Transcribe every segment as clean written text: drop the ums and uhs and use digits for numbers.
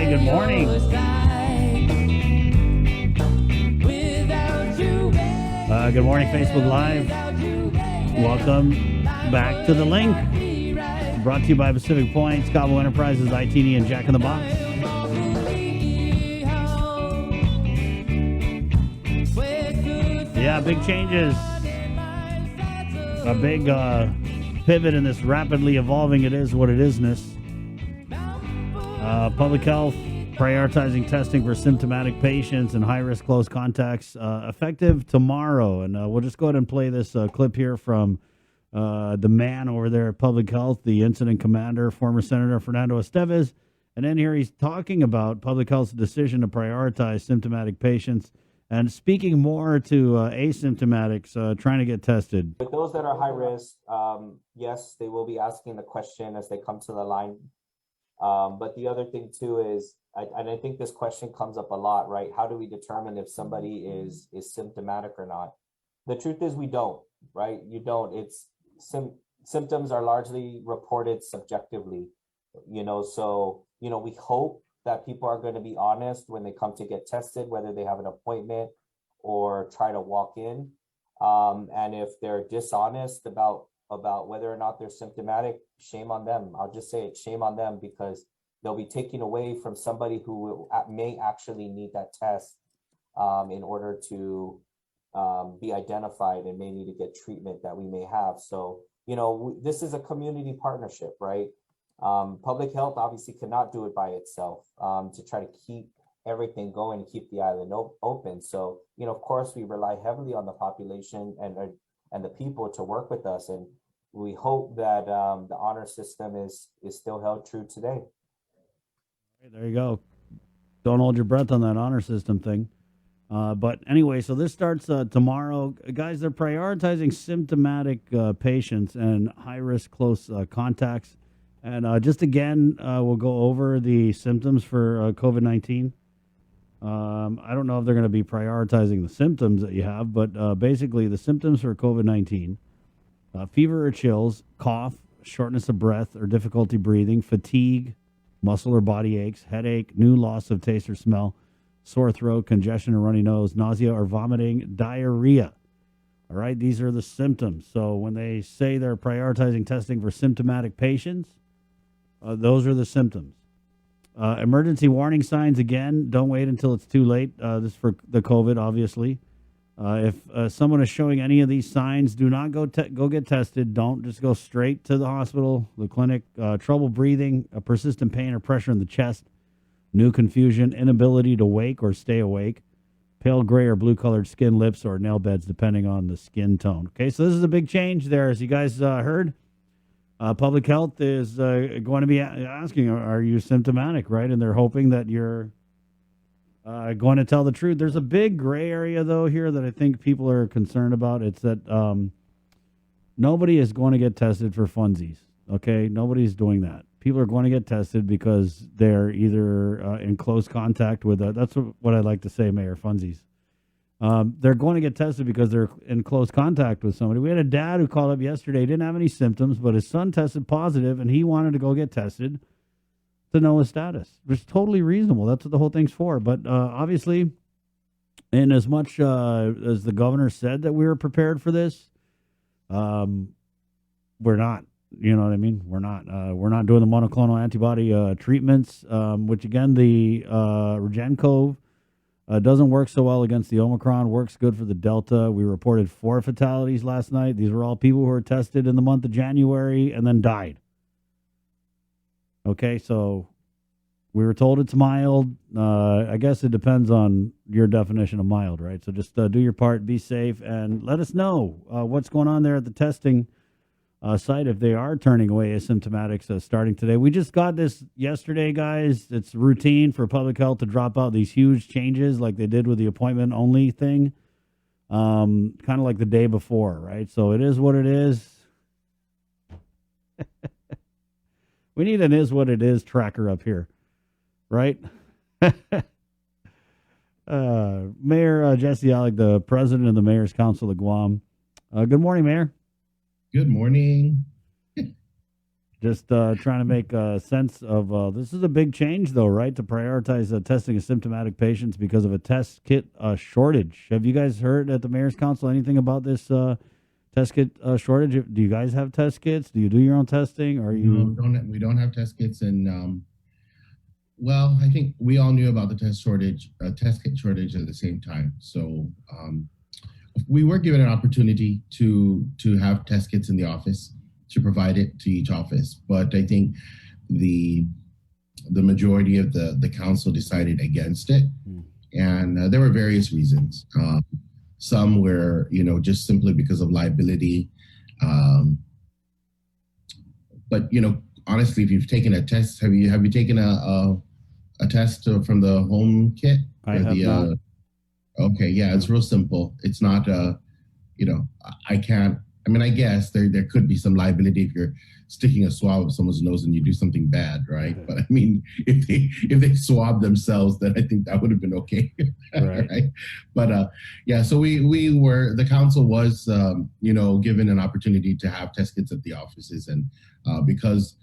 Hi, good morning. Good morning, Facebook Live. Welcome back to The Link. Brought to you by Pacific Point, Scavo Enterprises, ITD, and Jack in the Box. Yeah, big changes. A big pivot in this rapidly evolving it is what it isnness. Public health prioritizing testing for symptomatic patients and high-risk close contacts effective tomorrow. And we'll just go ahead and play this clip here from the man over there at Public Health, the incident commander, former Senator Fernando Estevez. And then here he's talking about Public Health's decision to prioritize symptomatic patients and speaking more to asymptomatics trying to get tested. With those that are high risk, yes, they will be asking the question as they come to the line. But the other thing too is, and I think this question comes up a lot, right? How do we determine if somebody is symptomatic or not? The truth is we don't, right? You don't. It's symptoms are largely reported subjectively, so, we hope that people are going to be honest when they come to get tested, whether they have an appointment or try to walk in. And if they're dishonest about whether or not they're symptomatic, shame on them. I'll just say it, shame on them, because they'll be taken away from somebody who may actually need that test in order to be identified and may need to get treatment that we may have. So, this is a community partnership, right? Public health obviously cannot do it by itself to try to keep everything going and keep the island open. So, of course, we rely heavily on the population and the people to work with us. And we hope that the honor system is still held true today. There you go. Don't hold your breath on that honor system thing. But anyway, so this starts tomorrow. Guys, they're prioritizing symptomatic patients and high-risk close contacts. And just again, we'll go over the symptoms for COVID-19. I don't know if they're going to be prioritizing the symptoms that you have, but basically the symptoms for COVID-19, fever or chills, cough, shortness of breath or difficulty breathing, fatigue, muscle or body aches, headache, new loss of taste or smell, sore throat, congestion or runny nose, nausea or vomiting, diarrhea. All right, these are the symptoms. So when they say they're prioritizing testing for symptomatic patients, those are the symptoms. Emergency warning signs, again, don't wait until it's too late. This is for the COVID, obviously. If someone is showing any of these signs, do not go get tested. Don't just go straight to the hospital, the clinic. Trouble breathing, persistent pain or pressure in the chest, new confusion, inability to wake or stay awake, pale gray or blue-colored skin, lips, or nail beds, depending on the skin tone. Okay, so this is a big change there, as you guys heard. Public health is going to be asking, are you symptomatic, right? And they're hoping that you're going to tell the truth. There's a big gray area, though, here that I think people are concerned about. It's that nobody is going to get tested for funsies, okay? Nobody's doing that. People are going to get tested because they're either in close contact with that's what I like to say, Mayor, funsies. They're going to get tested because they're in close contact with somebody. We had a dad who called up yesterday, didn't have any symptoms, but his son tested positive, and he wanted to go get tested to know his status, which is totally reasonable. That's what the whole thing's for. But obviously, in as much as the governor said that we were prepared for this, we're not. You know what I mean? We're not doing the monoclonal antibody treatments, which, again, the Regencov doesn't work so well against the Omicron, works good for the Delta. We reported 4 fatalities last night. These were all people who were tested in the month of January and then died. Okay, so we were told it's mild. I guess it depends on your definition of mild, right? So just do your part, be safe, and let us know what's going on there at the testing site if they are turning away asymptomatics starting today. We just got this yesterday, guys. It's routine for public health to drop out these huge changes like they did with the appointment only thing, kind of like the day before, right? So it is what it is. We need an is what it is tracker up here, right? Mayor Jesse Alig, the president of the Mayor's Council of Guam. Good morning, Mayor. Good morning. Just trying to make sense of this is a big change, though, right? To prioritize testing asymptomatic patients because of a test kit shortage. Have you guys heard at the Mayor's Council anything about this test kit shortage? Do you guys have test kits? Do you do your own testing? Or are you? No, we don't have test kits, and well, I think we all knew about the test kit shortage at the same time. So we were given an opportunity to have test kits in the office, to provide it to each office, but I think the majority of the council decided against it, and there were various reasons. Some were, just simply because of liability. But honestly, if you've taken a test, have you taken a test from the home kit? I have not. Okay, yeah, it's real simple. It's not I can't. I mean, I guess there could be some liability if you're sticking a swab up someone's nose and you do something bad, right? But I mean, if they swab themselves, then I think that would have been okay, right? But yeah, so the council was given an opportunity to have test kits at the offices, and because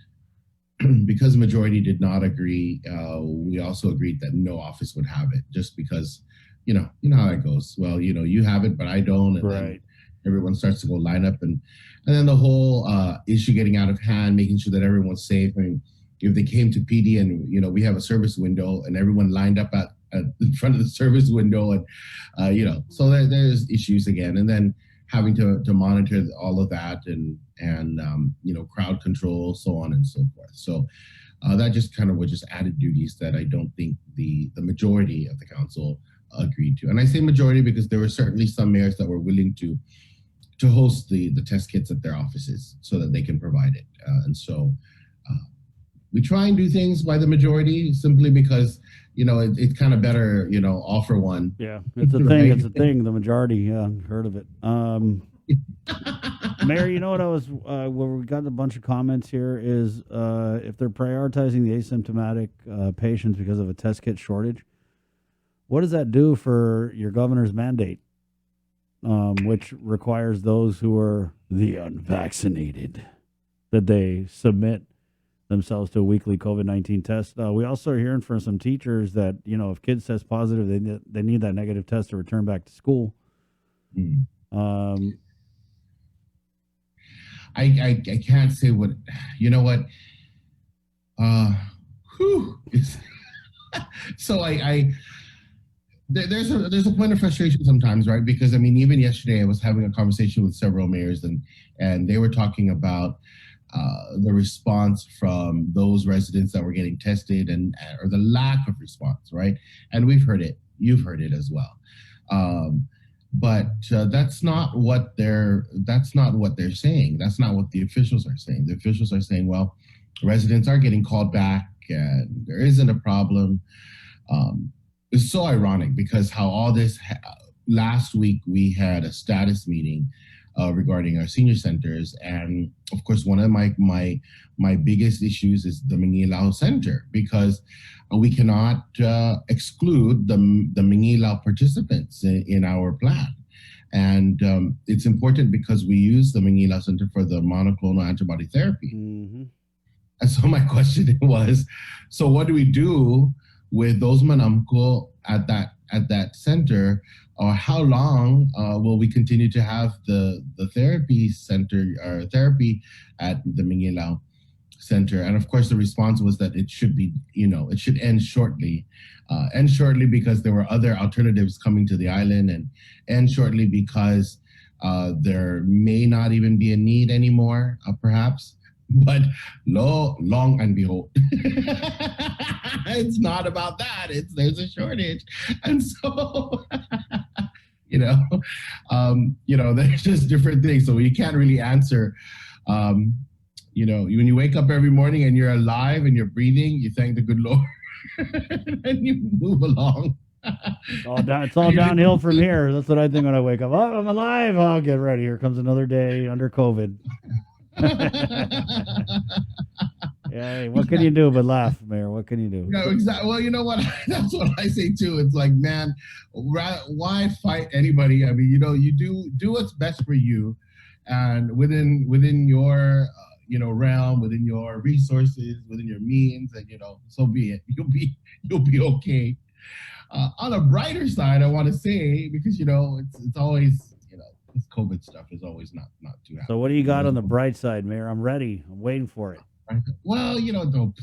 the majority did not agree, we also agreed that no office would have it, just because you know how it goes. Well, you have it, but I don't, and then everyone starts to go line up, and then the whole issue getting out of hand, making sure that everyone's safe. I mean, if they came to PD and we have a service window and everyone lined up at in front of the service window, and so there's issues again, and then having to monitor all of that, and crowd control, so on and so forth. So that just kind of was just added duties that I don't think the majority of the council agreed to. And I say majority because there were certainly some mayors that were willing to host the test kits at their offices so that they can provide it. And so we try and do things by the majority simply because it's kind of better, all for one. Yeah, it's a thing. It's a thing. The majority, yeah, heard of it. Mayor, what I was where we got a bunch of comments here is if they're prioritizing the asymptomatic patients because of a test kit shortage, what does that do for your governor's mandate, which requires those who are the unvaccinated that they submit themselves to a weekly COVID-19 test? We also are hearing from some teachers that, if kids test positive, they need that negative test to return back to school. I can't say what, what, so there's a point of frustration sometimes, right? Because I mean, even yesterday I was having a conversation with several mayors, and they were talking about the response from those residents that were getting tested, or the lack of response, right? And we've heard it, you've heard it as well. But that's not what they're saying. That's not what the officials are saying. The officials are saying, well, residents are getting called back, and there isn't a problem. It's so ironic because how all this last week we had a status meeting regarding our senior centers, and of course one of my biggest issues is the Mangilao Center, because we cannot exclude the Mangilao participants in our plan. And it's important because we use the Mangilao Center for the monoclonal antibody therapy. Mm-hmm. And so my question was, so what do we do with those manamko at that center? Or how long will we continue to have the therapy center or therapy at the Mangilao Center? And of course, the response was that it should be, it should end shortly. End shortly because there were other alternatives coming to the island, and end shortly because there may not even be a need anymore, perhaps. But long and behold, it's not about that. There's a shortage, and so there's just different things. So you can't really answer. When you wake up every morning and you're alive and you're breathing, you thank the good Lord, and you move along. It's all downhill from here. That's what I think when I wake up. Oh, I'm alive. Oh, get ready. Here comes another day under COVID. Yeah, what can you do but laugh, Mayor? What can you do? No, exactly. Well, you know what? That's what I say too. It's like, man, why fight anybody? I mean, you do what's best for you, and within your realm, within your resources, within your means, and so be it. You'll be okay. On a brighter side, I want to say, because it's always this COVID stuff is always not too happy. So what do you got on the bright side, Mayor? I'm ready. I'm waiting for it. Well, don't,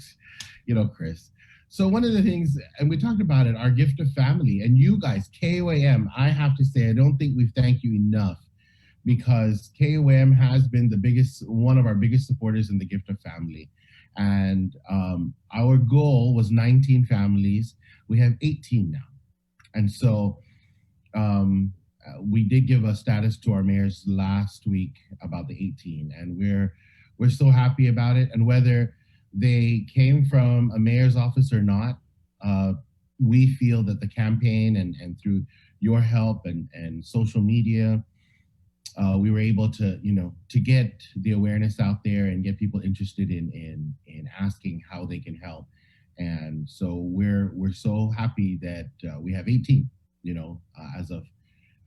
Chris. So one of the things, and we talked about it, our gift of family, and you guys, KOAM, I have to say, I don't think we've thanked you enough, because KOAM has been one of our biggest supporters in the gift of family. And our goal was 19 families. We have 18 now. And so we did give a status to our mayors last week about the 18, and we're so happy about it. And whether they came from a mayor's office or not, we feel that the campaign and through your help and social media, we were able to get the awareness out there and get people interested in asking how they can help. And so we're so happy that we have 18,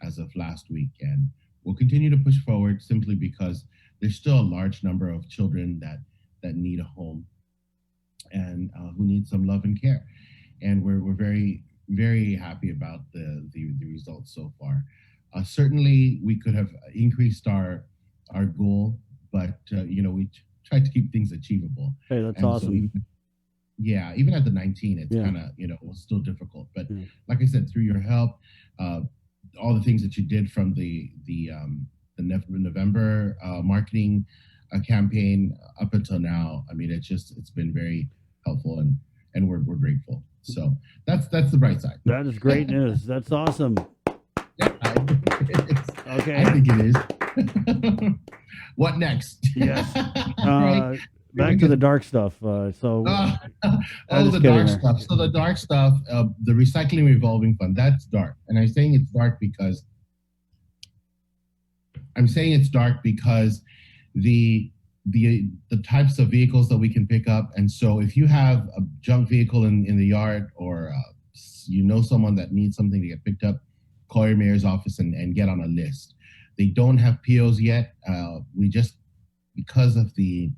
as of last week, and we'll continue to push forward, simply because there's still a large number of children that need a home and who need some love and care. And we're very, very happy about the results so far. Certainly, we could have increased our goal, but we tried to keep things achievable. Hey, that's and awesome. So even at the 19, it's kind of it was still difficult. But like I said, through your help, all the things that you did from the November marketing campaign up until now, I mean, it's been very helpful, and we're grateful. So that's the bright side. That is great news. That's awesome. Yeah, Okay. I think it is. What next? Yes. Right? Back to the dark stuff. The dark stuff. So the dark stuff, the recycling revolving fund, that's dark. And I'm saying it's dark because the types of vehicles that we can pick up. And so if you have a junk vehicle in the yard, or someone that needs something to get picked up, call your mayor's office and get on a list. They don't have POs yet. We just, because of the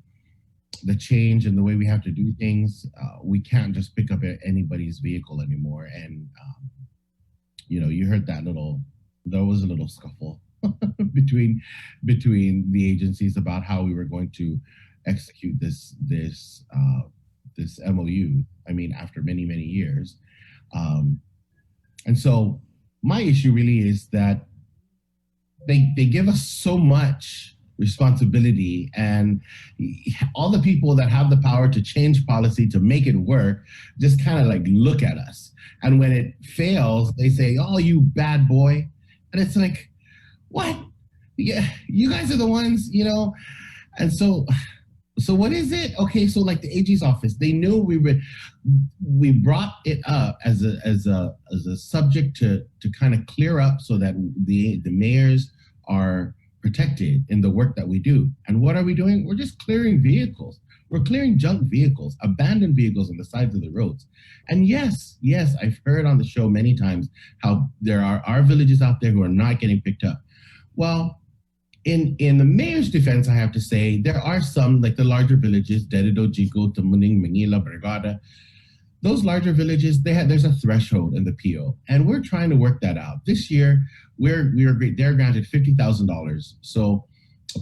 change and the way we have to do things, we can't just pick up anybody's vehicle anymore. And you heard there was a little scuffle between the agencies about how we were going to execute this MOU. I mean, after many years, and so my issue really is that they give us so much responsibility, and all the people that have the power to change policy to make it work just kind of like look at us. And when it fails, they say, "Oh, you bad boy." And it's like, what? Yeah, you guys are the ones, And so what is it? Okay, so like the AG's office, they knew we brought it up as a subject to kind of clear up so that the mayors are protected in the work that we do. And what are we doing? We're just clearing vehicles. We're clearing junk vehicles, abandoned vehicles on the sides of the roads. And yes, I've heard on the show many times how there are villages out there who are not getting picked up. Well, in the mayor's defense, I have to say, there are some, like the larger villages, Dededo, Jico, Tamuning, Manila, Brigada. Those larger villages, there's a threshold in the PO, and we're trying to work that out. This year, they're granted $50,000 so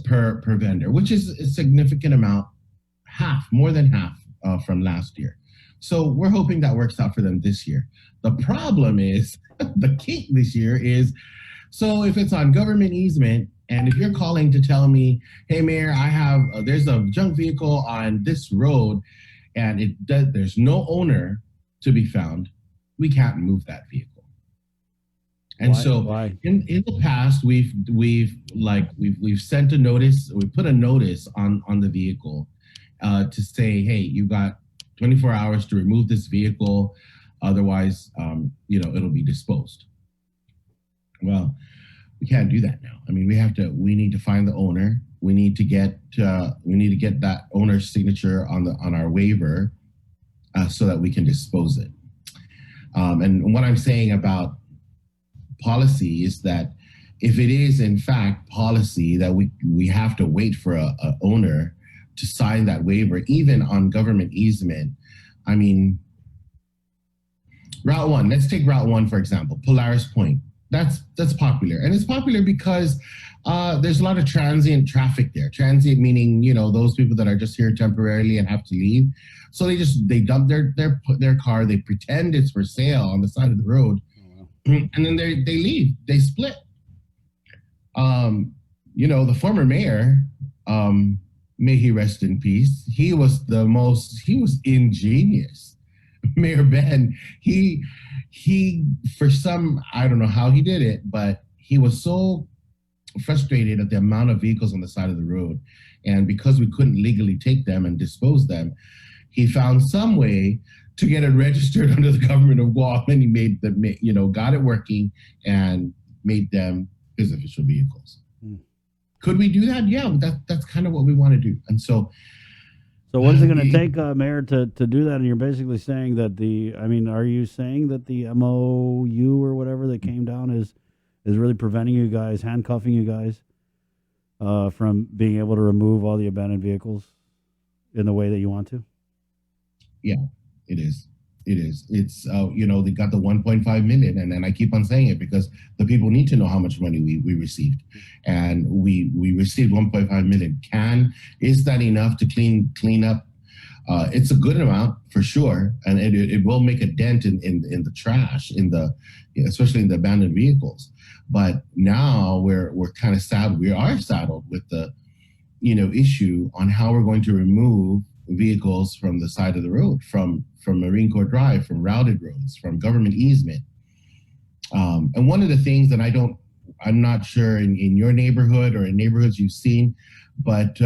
per vendor, which is a significant amount, more than half from last year. So we're hoping that works out for them this year. The problem is, the kink this year is, so if it's on government easement, and if you're calling to tell me, "Hey, Mayor, there's a junk vehicle on this road," and there's no owner to be found, we can't move that vehicle. And Why? In the past, we've sent a notice. We put a notice on the vehicle to say, "Hey, you got 24 hours to remove this vehicle, otherwise, it'll be disposed." Well, we can't do that now. I mean, we need to find the owner. We need to get that owner's signature on our waiver so that we can dispose it. And what I'm saying about policy is that if it is in fact policy that we have to wait for a owner to sign that waiver, even on government easement. I mean, Route 1, let's take Route 1, for example, Polaris Point. That's popular. And it's popular because there's a lot of transient traffic there. Transient meaning, those people that are just here temporarily and have to leave. So they dump their car, they pretend it's for sale on the side of the road, and then they leave, they split. The former mayor, may he rest in peace, he was ingenious. Mayor Ben, he for some, I don't know how he did it, but he was so frustrated at the amount of vehicles on the side of the road. And because we couldn't legally take them and dispose them, he found some way to get it registered under the government of Guam, and he made them, got it working and made them his official vehicles. Could we do that? Yeah, that's kind of what we want to do. And so what is it going to take, Mayor, to do that? And you're basically saying that are you saying that the MOU or whatever that came down is really preventing you guys, handcuffing you guys from being able to remove all the abandoned vehicles in the way that you want to? Yeah, it is. It is. It's, they got the 1.5 million, and then I keep on saying it because the people need to know how much money we received. And we received 1.5 million. Is that enough to clean up? It's a good amount for sure. And it will make a dent in the trash, especially in the abandoned vehicles. But now we're kind of sad. We are saddled with the, issue on how we're going to remove vehicles from the side of the road, from Marine Corps Drive, from routed roads, from government easement. And one of the things that I'm not sure in your neighborhood or in neighborhoods you've seen, but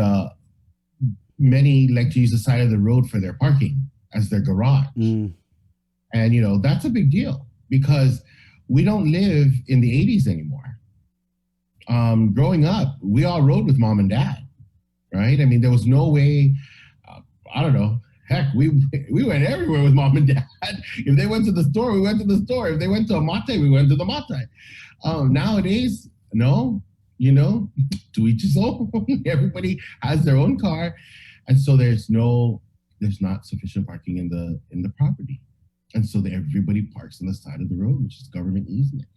many like to use the side of the road for their parking as their garage. And, that's a big deal because we don't live in the 80s anymore. Growing up, we all rode with mom and dad, right? I mean, there was no way, I don't know. Heck, we went everywhere with mom and dad. If they went to the store, we went to the store. If they went to a mate, we went to the mate. Nowadays, no, to each his own. Everybody has their own car, and so there's not sufficient parking in the property, and so everybody parks on the side of the road, which is government easement.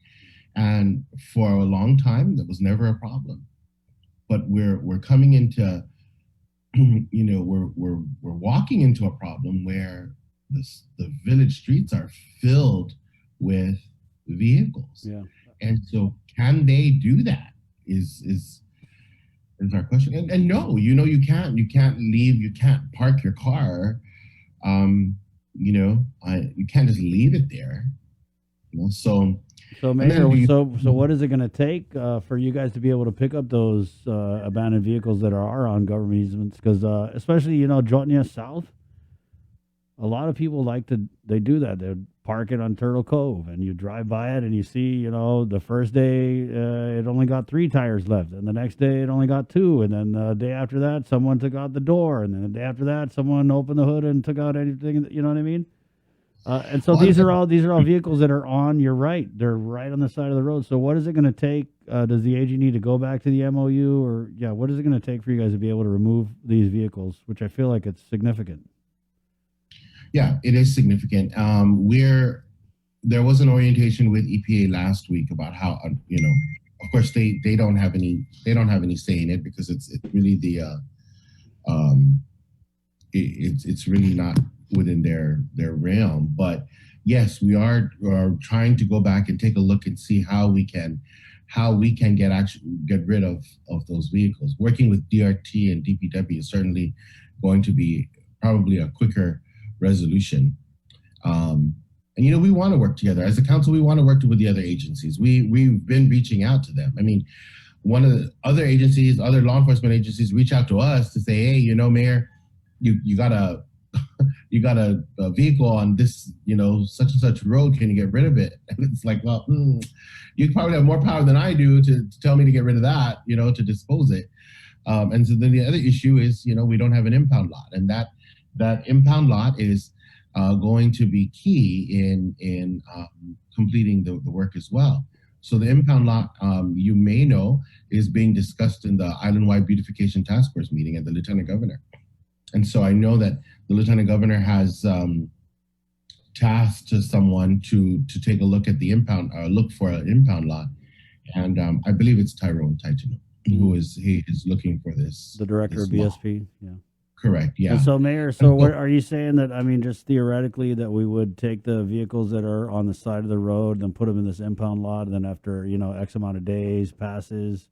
And for a long time, that was never a problem, but we're coming into we're walking into a problem where the village streets are filled with vehicles. Yeah. And so can they do that is our question. And no, you can't leave, you can't park your car. You can't just leave it there. So Mayor, so what is it going to take for you guys to be able to pick up those abandoned vehicles that are on government easements? Because especially Jotnia South, a lot of people they do that. They park it on Turtle Cove, and you drive by it, and you see the first day it only got 3 tires left, and the next day it only got 2, and then the day after that someone took out the door, and then the day after that someone opened the hood and took out anything. You know what I mean? And so these are all vehicles that are on. You're right; they're right on the side of the road. So what is it going to take? Does the AG need to go back to the MOU, or what is it going to take for you guys to be able to remove these vehicles? Which I feel like it's significant. Yeah, it is significant. There was an orientation with EPA last week about how of course they don't have any say in it because it's really it's really not within their realm. But yes, we are trying to go back and take a look and see how we can get rid of those vehicles. Working with DRT and DPW is certainly going to be probably a quicker resolution. And we want to work together as a council. We want to work with the other agencies. We've been reaching out to them. I mean, one of the other agencies, other law enforcement agencies, reach out to us to say, hey, Mayor, you got a vehicle on this, such and such road. Can you get rid of it? And it's like, well, you probably have more power than I do to tell me to get rid of that, to dispose it. And so then the other issue is, we don't have an impound lot, and that impound lot is going to be key in completing the work as well. So the impound lot, you may know, is being discussed in the Island-wide Beautification Task Force meeting at the Lieutenant Governor. And so I know that the lieutenant governor has tasked to someone to take a look at the impound, look for an impound lot, and I believe it's Tyrone Titano who is looking for The director of this lot. BSP. Yeah. Correct. And Yeah. so, Mayor, And so so, what are you saying that, I mean, just theoretically, that we would take the vehicles that are on the side of the road and put them in this impound lot, and then after, X amount of days passes,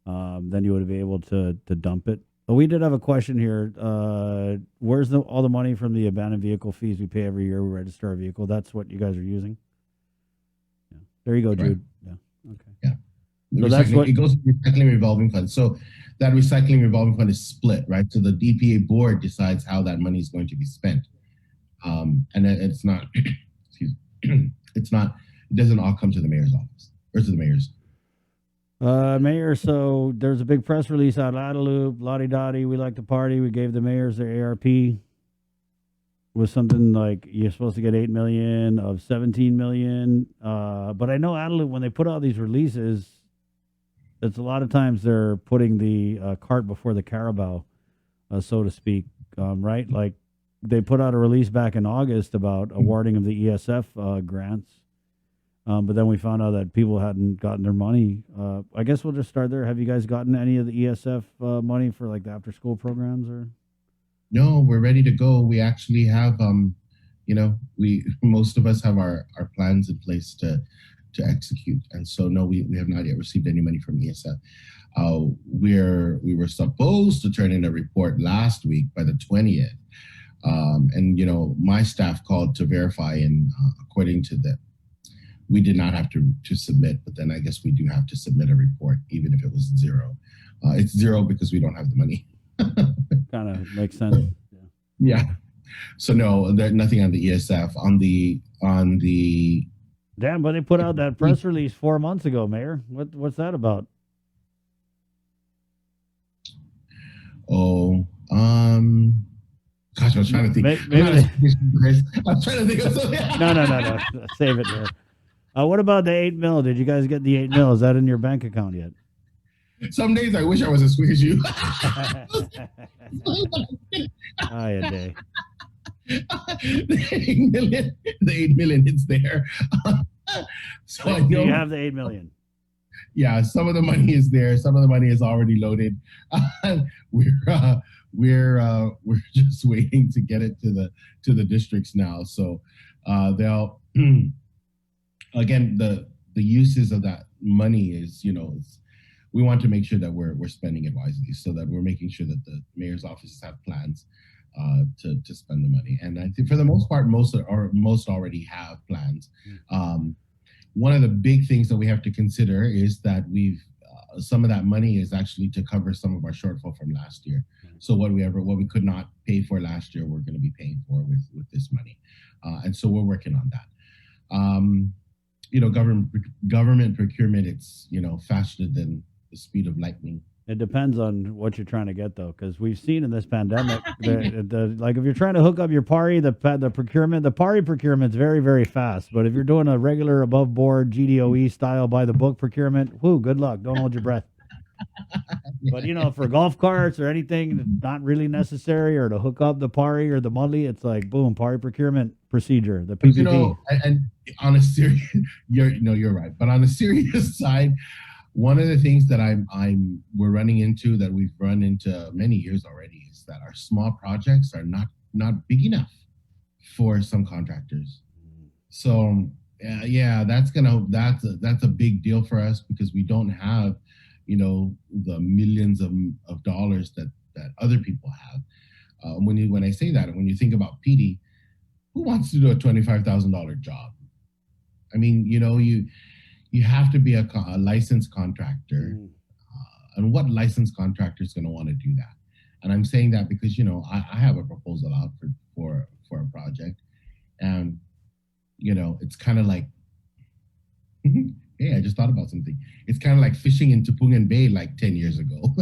then you would be able to dump it? But we did have a question here. Where's all the money from the abandoned vehicle fees we pay every year we register our vehicle? That's what you guys are using? Yeah. There you go, correct. Jude. Yeah. Okay. Yeah. The So that's recycling, what. it goes to the recycling revolving fund. So that recycling revolving fund is split, right? So the DPA board decides how that money is going to be spent. And it's not, excuse me, it's not, it doesn't all come to the mayor's office or to the mayor's. Mayor, so there's a big press release out of Loop, Lottie Dottie, we like to party. We gave the mayors their ARP. Was something like you're supposed to get 8 million of 17 million. But I know Adeloop, when they put out these releases, it's a lot of times they're putting the cart before the carabao, so to speak, right? Like they put out a release back in August about awarding of the ESF grants. But then we found out that people hadn't gotten their money. I guess we'll just start there. Have you guys gotten any of the ESF money for like the after school programs or? No, we're ready to go. We actually have, most of us have our plans in place to execute. And so, no, we have not yet received any money from ESF. We were supposed to turn in a report last week by the 20th. And my staff called to verify, and according to the, we did not have to submit, but then I guess we do have to submit a report, even if it was zero. It's zero because we don't have the money. Kind of makes sense. Yeah. So no, there's nothing on the ESF. On the Damn, but they put out that press release 4 months ago, Mayor. What's that about? Gosh, I was trying to think. Maybe I was trying to think of something. No. Save it there. What about the 8 mil? Did you guys get the 8 mil? Is that in your bank account yet? Some days I wish I was as quick as you. Hi, a day. The 8 million, it's there. So I know, do you have the 8 million? Yeah, some of the money is there. Some of the money is already loaded. We're just waiting to get it to the districts now. So they'll again, the uses of that money is, we want to make sure that we're spending it wisely, so that we're making sure that the mayor's offices have plans to spend the money. And I think for the most part, most already have plans. One of the big things that we have to consider is that some of that money is actually to cover some of our shortfall from last year. So what we could not pay for last year, we're going to be paying for with this money, and so we're working on that. Government procurement, it's faster than the speed of lightning. It depends on what you're trying to get, though, because we've seen in this pandemic, like if you're trying to hook up your PARI, the procurement, the PARI procurement's very, very fast. But if you're doing a regular above board GDOE style by the book procurement, whoo, good luck. Don't hold your breath. But for golf carts or anything that's not really necessary, or to hook up the PARI or the Mudley, it's like boom, PARI procurement procedure, the PPP. And on a serious, you're right. But on a serious side, one of the things that we're running into, that we've run into many years already, is that our small projects are not big enough for some contractors. So that's a big deal for us, because we don't have the millions of dollars that other people have. When I say that, when you think about PD, who wants to do a $25,000 job? I mean, you have to be a licensed contractor, and what licensed contractor is going to want to do that? And I'm saying that because I have a proposal out for a project, and it's kind of like, hey, I just thought about something. It's kind of like fishing in Tupungan Bay like 10 years ago.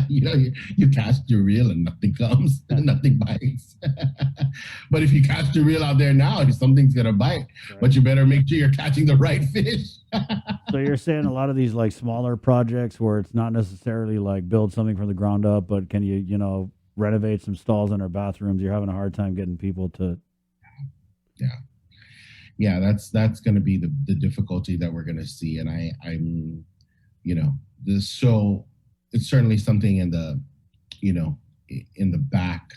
You cast your reel and nothing comes, and nothing bites. But if you cast your reel out there now, something's gonna bite. Right. But you better make sure you're catching the right fish. So you're saying a lot of these like smaller projects where it's not necessarily like build something from the ground up, but can you renovate some stalls in our bathrooms. You're having a hard time getting people to. Yeah, that's going to be the difficulty that we're going to see, and I'm this, so it's certainly something in the in the back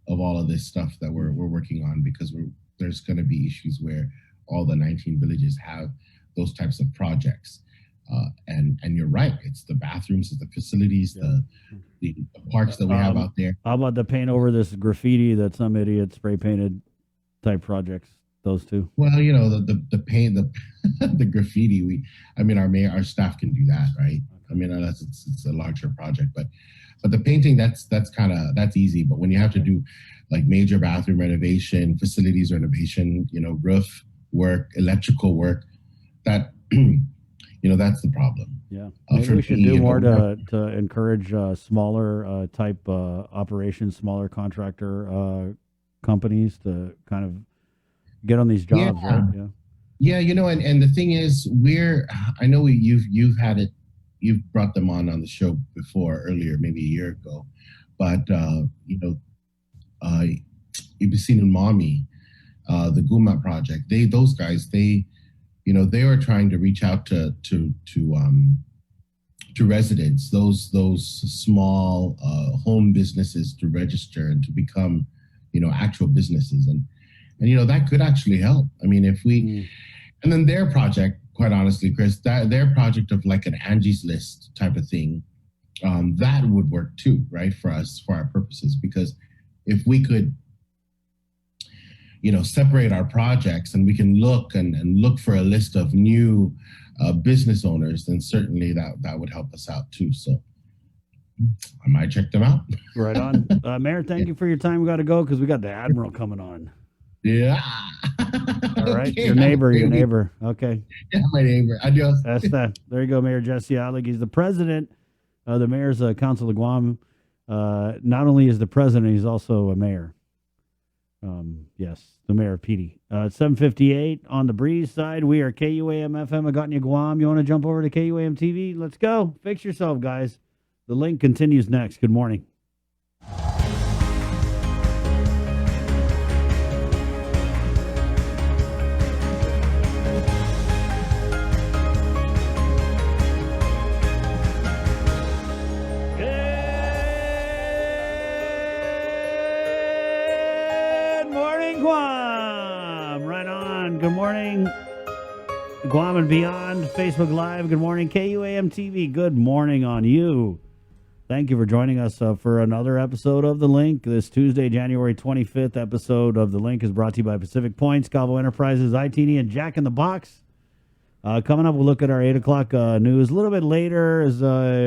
of all of this stuff that we're working on, because there's going to be issues where all the 19 villages have those types of projects, and you're right, it's the bathrooms, it's the facilities, the parks that we have out there. How about the paint over this graffiti that some idiot spray painted type projects? Those two. Well, the paint, the graffiti. Our staff can do that, right? I mean, unless it's a larger project, but the painting, that's easy. But when you have to do like major bathroom renovation, facilities renovation, roof work, electrical work, that that's the problem. Yeah, maybe we should do more to encourage smaller type operations, smaller contractor companies to kind of get on these jobs, right? Yeah, and the thing is, I know you've had it, you've brought them on the show before, earlier, maybe a year ago, but you've seen in Mommy, the Guma project, those guys, they were trying to reach out to residents, those small home businesses, to register and to become actual businesses, and that could actually help. I mean, if we, and then their project, quite honestly, Chris, their project of like an Angie's List type of thing, that would work too, right? For us, for our purposes, because if we could, separate our projects and we can look and look for a list of new business owners, then certainly that would help us out too. So I might check them out. Right on. Mayor, thank you for your time. We got to go because we got the Admiral coming on. Yeah. All right. Okay, your neighbor. Okay. Yeah, my neighbor. Adios. That's that. There you go, Mayor Jesse Alig. He's the president of the Mayor's Council of Guam. Not only is the president, he's also a mayor. Yes, the mayor of PD. 7:58 on the Breeze side. We are KUAM FM Agotnya Guam. You want to jump over to KUAM TV? Let's go. Fix yourself, guys. The link continues next. Good morning. Guam. Right on. Good morning, Guam and beyond. Facebook Live. Good morning, KUAM TV. Good morning on you. Thank you for joining us for another episode of The Link. This Tuesday, January 25th episode of The Link is brought to you by Pacific Points, Calvo Enterprises, ITD, and Jack in the Box. Coming up, we'll look at our 8 o'clock news. A little bit later, as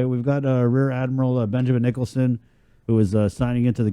we've got Rear Admiral Benjamin Nicholson, who is signing into the